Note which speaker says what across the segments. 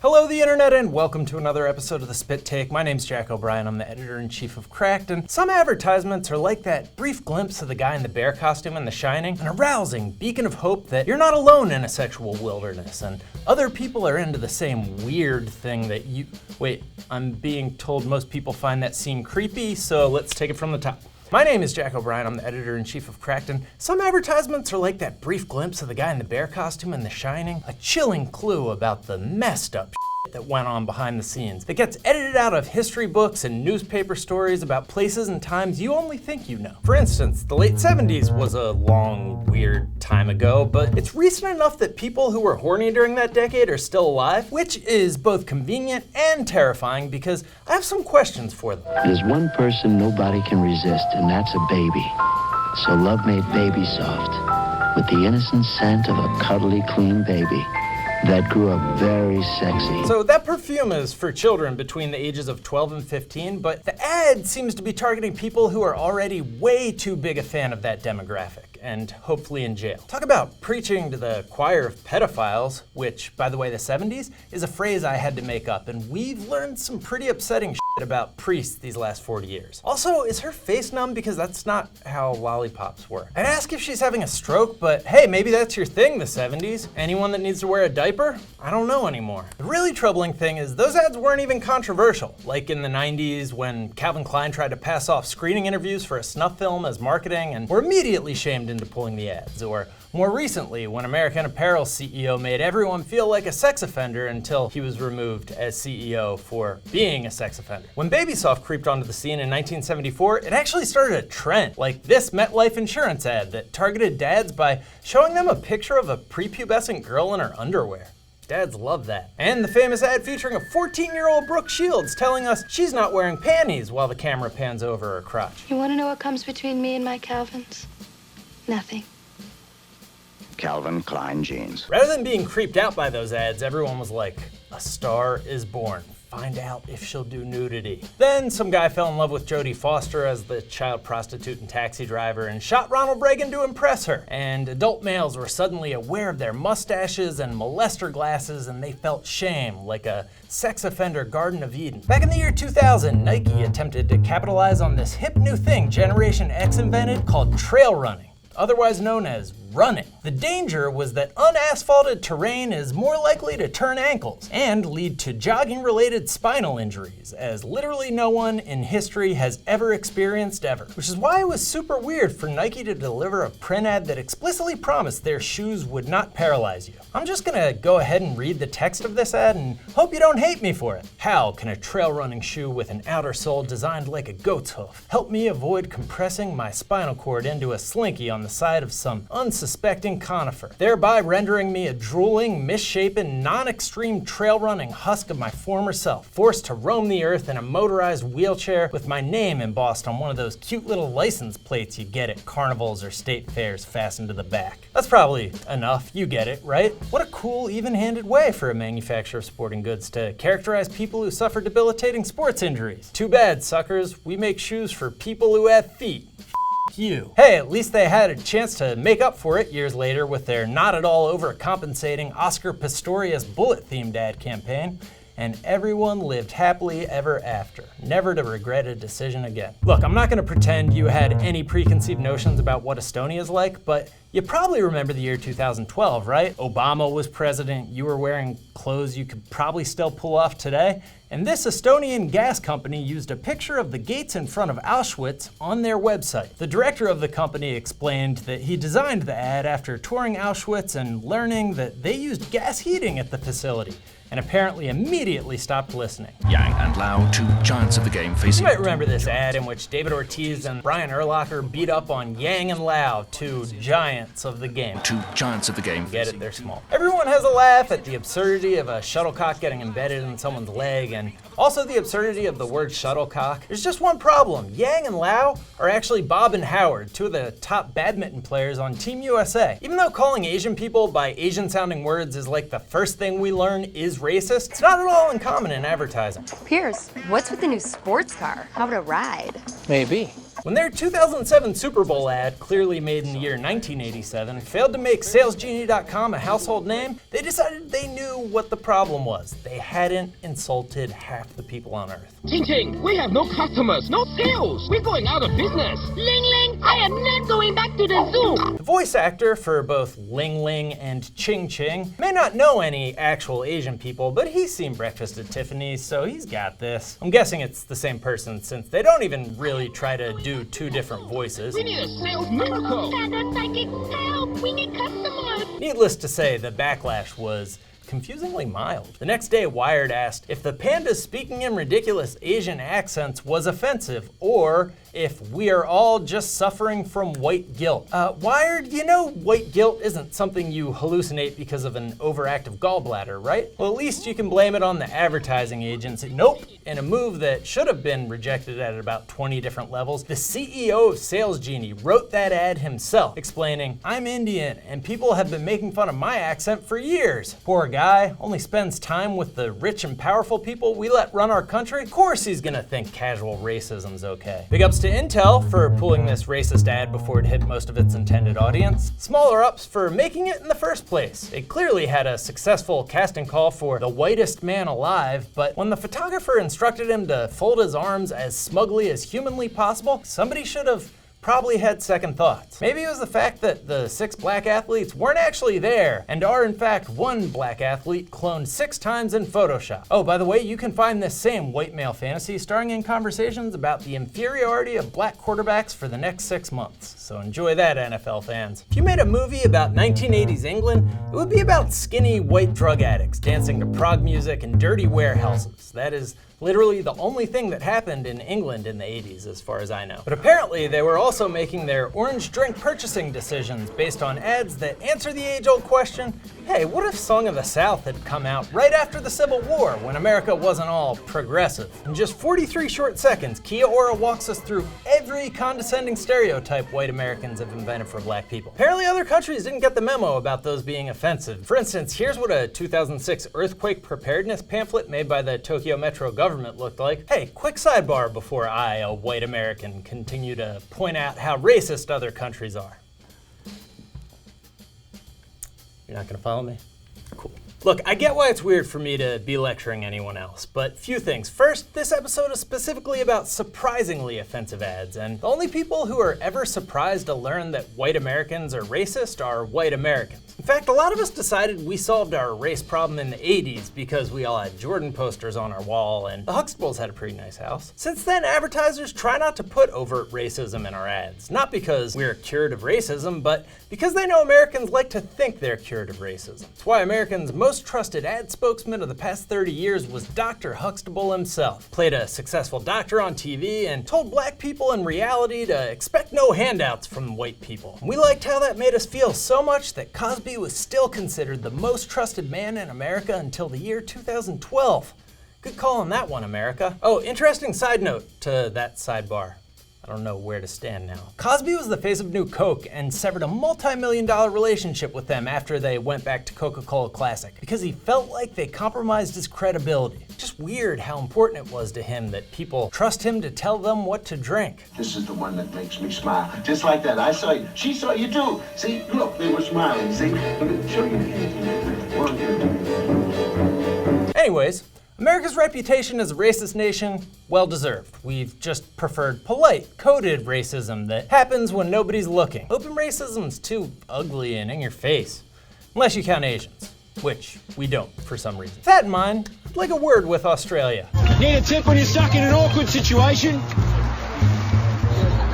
Speaker 1: Hello the internet and welcome to another episode of The Spit Take. My name's Jack O'Brien, I'm the editor-in-chief of Cracked, and some advertisements are like that brief glimpse of the guy in the bear costume in The Shining, an arousing beacon of hope that you're not alone in a sexual wilderness, and other people are into the same weird thing that you... Wait, I'm being told most people find that scene creepy, so let's take it from the top. My name is Jack O'Brien, I'm the editor-in-chief of Cracked, and some advertisements are like that brief glimpse of the guy in the bear costume in The Shining, a chilling clue about the messed up that went on behind the scenes, that gets edited out of history books and newspaper stories about places and times you only think you know. For instance, the late 70s was a long, weird time ago, but it's recent enough that people who were horny during that decade are still alive, which is both convenient and terrifying because I have some questions for them.
Speaker 2: There's one person nobody can resist, and that's a baby. So love made baby soft, with the innocent scent of a cuddly, clean baby that grew up very sexy.
Speaker 1: So that perfume is for children between the ages of 12 and 15, but the ad seems to be targeting people who are already way too big a fan of that demographic, and hopefully in jail. Talk about preaching to the choir of pedophiles, which, by the way, the 70s is a phrase I had to make up, and we've learned some pretty upsetting shit about priests these last 40 years. Also, is her face numb? Because that's not how lollipops work. I'd ask if she's having a stroke, but hey, maybe that's your thing, the 70s. Anyone that needs to wear a diaper? I don't know anymore. The really troubling thing is those ads weren't even controversial, like in the 90s when Calvin Klein tried to pass off screening interviews for a snuff film as marketing and were immediately shamed into pulling the ads, or more recently when American Apparel's CEO made everyone feel like a sex offender until he was removed as CEO for being a sex offender. When Babysoft creeped onto the scene in 1974, it actually started a trend, like this MetLife insurance ad that targeted dads by showing them a picture of a prepubescent girl in her underwear. Dads love that. And the famous ad featuring a 14-year-old Brooke Shields telling us she's not wearing panties while the camera pans over her crotch.
Speaker 3: You want to know what comes between me and my Calvins? Nothing.
Speaker 4: Calvin Klein jeans.
Speaker 1: Rather than being creeped out by those ads, everyone was like, a star is born. Find out if she'll do nudity. Then some guy fell in love with Jodie Foster as the child prostitute and taxi driver and shot Ronald Reagan to impress her. And adult males were suddenly aware of their mustaches and molester glasses and they felt shame, like a sex offender Garden of Eden. Back in the year 2000, Nike attempted to capitalize on this hip new thing Generation X invented called trail running, otherwise known as running. The danger was that unasphalted terrain is more likely to turn ankles and lead to jogging-related spinal injuries, as literally no one in history has ever experienced ever. Which is why it was super weird for Nike to deliver a print ad that explicitly promised their shoes would not paralyze you. I'm just gonna go ahead and read the text of this ad and hope you don't hate me for it. How can a trail running shoe with an outer sole designed like a goat's hoof help me avoid compressing my spinal cord into a slinky on the side of some unsuspecting conifer, thereby rendering me a drooling, misshapen, non-extreme trail running husk of my former self, forced to roam the earth in a motorized wheelchair with my name embossed on one of those cute little license plates you get at carnivals or state fairs fastened to the back. That's probably enough, you get it, right? What a cool, even-handed way for a manufacturer of sporting goods to characterize people who suffer debilitating sports injuries. Too bad, suckers, we make shoes for people who have feet. You. Hey, at least they had a chance to make up for it years later with their not at all overcompensating Oscar Pistorius bullet-themed ad campaign, and everyone lived happily ever after, never to regret a decision again. Look, I'm not gonna pretend you had any preconceived notions about what Estonia's like, but you probably remember the year 2012, right? Obama was president, you were wearing clothes you could probably still pull off today, and this Estonian gas company used a picture of the gates in front of Auschwitz on their website. The director of the company explained that he designed the ad after touring Auschwitz and learning that they used gas heating at the facility, and apparently immediately stopped listening.
Speaker 5: Yang and Lau, two giants of the game facing...
Speaker 1: You might remember this ad in which David Ortiz and Brian Urlacher beat up on Yang and Lau, two giants of the game.
Speaker 5: Two giants of the game.
Speaker 1: Get it, they're small. Everyone has a laugh at the absurdity of a shuttlecock getting embedded in someone's leg, and also the absurdity of the word shuttlecock. There's just one problem. Yang and Lau are actually Bob and Howard, two of the top badminton players on Team USA. Even though calling Asian people by Asian-sounding words is like the first thing we learn is racist, it's not at all uncommon in advertising.
Speaker 6: Piers, what's with the new sports car? How about a ride?
Speaker 7: Maybe.
Speaker 1: When their 2007 Super Bowl ad, clearly made in the year 1987, failed to make SalesGenie.com a household name, they decided they knew what the problem was. They hadn't insulted half the people on Earth.
Speaker 7: Ching Ching, we have no customers, no sales. We're going out of business.
Speaker 8: Ling Ling, I am not going back to the zoo.
Speaker 1: The voice actor for both Ling Ling and Ching Ching may not know any actual Asian people, but he's seen Breakfast at Tiffany's, so he's got this. I'm guessing it's the same person since they don't even really try to do two different voices.
Speaker 7: We need a sales miracle.
Speaker 8: Santa Psychic, help, we need customers.
Speaker 1: Needless to say, the backlash was confusingly mild. The next day, Wired asked if the pandas speaking in ridiculous Asian accents was offensive, or if we are all just suffering from white guilt. Wired, you know white guilt isn't something you hallucinate because of an overactive gallbladder, right? Well, at least you can blame it on the advertising agency. Nope. In a move that should have been rejected at about 20 different levels, the CEO of Sales Genie wrote that ad himself, explaining, "I'm Indian, and people have been making fun of my accent for years. Poor guy only spends time with the rich and powerful people we let run our country. Of course he's gonna think casual racism's okay." Big ups to Intel for pulling this racist ad before it hit most of its intended audience. Smaller ups for making it in the first place. It clearly had a successful casting call for the whitest man alive, but when the photographer instructed him to fold his arms as smugly as humanly possible, somebody should have probably had second thoughts. Maybe it was the fact that the 6 black athletes weren't actually there and are in fact one black athlete cloned 6 times in Photoshop. Oh, by the way, you can find this same white male fantasy starring in conversations about the inferiority of black quarterbacks for the next 6 months. So enjoy that, NFL fans. If you made a movie about 1980s England, it would be about skinny white drug addicts dancing to prog music in dirty warehouses. That is literally the only thing that happened in England in the 80s, as far as I know. But apparently they were also making their orange drink purchasing decisions based on ads that answer the age-old question, hey, what if Song of the South had come out right after the Civil War when America wasn't all progressive? In just 43 short seconds, Kia Ora walks us through every condescending stereotype white Americans have invented for black people. Apparently other countries didn't get the memo about those being offensive. For instance, here's what a 2006 earthquake preparedness pamphlet made by the Tokyo Metro government looked like. Hey, quick sidebar before I, a white American, continue to point out how racist other countries are. You're not gonna follow me? Cool. Look, I get why it's weird for me to be lecturing anyone else, but few things. First, this episode is specifically about surprisingly offensive ads, and the only people who are ever surprised to learn that white Americans are racist are white Americans. In fact, a lot of us decided we solved our race problem in the 80s because we all had Jordan posters on our wall and the Huxtables had a pretty nice house. Since then, advertisers try not to put overt racism in our ads, not because we're cured of racism, but because they know Americans like to think they're cured of racism. That's why Americans' most trusted ad spokesman of the past 30 years was Dr. Huxtable himself. Played a successful doctor on TV and told black people in reality to expect no handouts from white people. We liked how that made us feel so much that Cosby was still considered the most trusted man in America until the year 2012. Good call on that one, America. Oh, interesting side note to that sidebar. I don't know where to stand now. Cosby was the face of New Coke and severed a multi-million-dollar relationship with them after they went back to Coca-Cola Classic because he felt like they compromised his credibility. Just weird how important it was to him that people trust him to tell them what to drink.
Speaker 9: This is the one that makes me smile. Just like that. I saw you. She saw you too. See, look, they were smiling. See, let me show you. One, two.
Speaker 1: Anyways, America's reputation as a racist nation, well deserved. We've just preferred polite, coded racism that happens when nobody's looking. Open racism's too ugly and in your face, unless you count Asians, which we don't for some reason. With that in mind, I'd like a word with Australia.
Speaker 7: Need a tip when you're stuck in an awkward situation?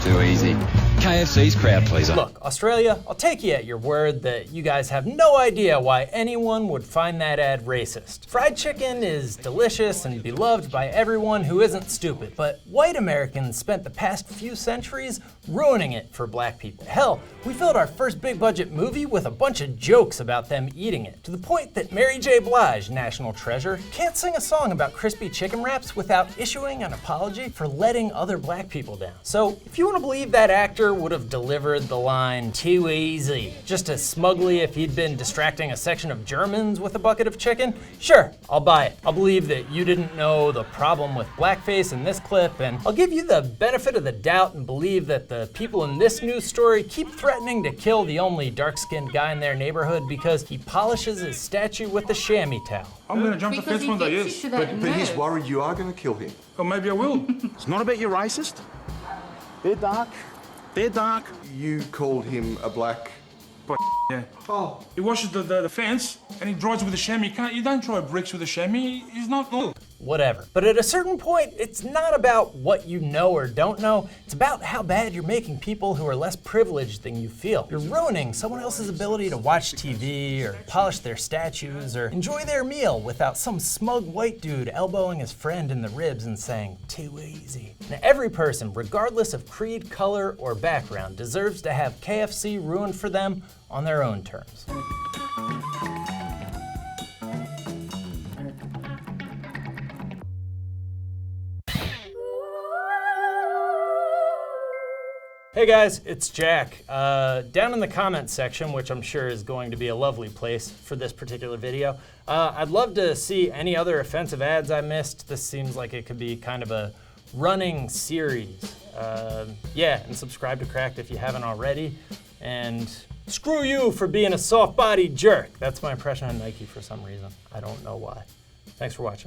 Speaker 10: Too easy. KFC's crowd pleaser.
Speaker 1: Look, Australia, I'll take you at your word that you guys have no idea why anyone would find that ad racist. Fried chicken is delicious and beloved by everyone who isn't stupid, but white Americans spent the past few centuries ruining it for black people. Hell, we filled our first big budget movie with a bunch of jokes about them eating it, to the point that Mary J. Blige, national treasure, can't sing a song about crispy chicken wraps without issuing an apology for letting other black people down. So if you want to believe that actor never would have delivered the line "too easy" just as smugly if he'd been distracting a section of Germans with a bucket of chicken, sure, I'll buy it. I'll believe that you didn't know the problem with blackface in this clip, and I'll give you the benefit of the doubt and believe that the people in this news story keep threatening to kill the only dark-skinned guy in their neighborhood because he polishes his statue with a chamois towel.
Speaker 11: I'm gonna jump the fence one day, yes.
Speaker 12: But he's worried you are gonna kill him.
Speaker 11: Or maybe I will.
Speaker 13: It's not about you racist. They're dark. They're dark.
Speaker 12: You called him a black...
Speaker 11: Yeah.
Speaker 12: Oh.
Speaker 11: He washes the fence and he drives with a chamois. You don't throw bricks with a chamois. He's not...
Speaker 1: Whatever. But at a certain point, it's not about what you know or don't know. It's about how bad you're making people who are less privileged than you feel. You're ruining someone else's ability to watch TV or polish their statues or enjoy their meal without some smug white dude elbowing his friend in the ribs and saying, "Too easy." Now, every person, regardless of creed, color, or background, deserves to have KFC ruined for them on their own terms. Hey guys, it's Jack. Down in the comments section, which I'm sure is going to be a lovely place for this particular video, I'd love to see any other offensive ads I missed. This seems like it could be kind of a running series. Yeah, and subscribe to Cracked if you haven't already. And screw you for being a soft-bodied jerk. That's my impression of Nike for some reason. I don't know why. Thanks for watching.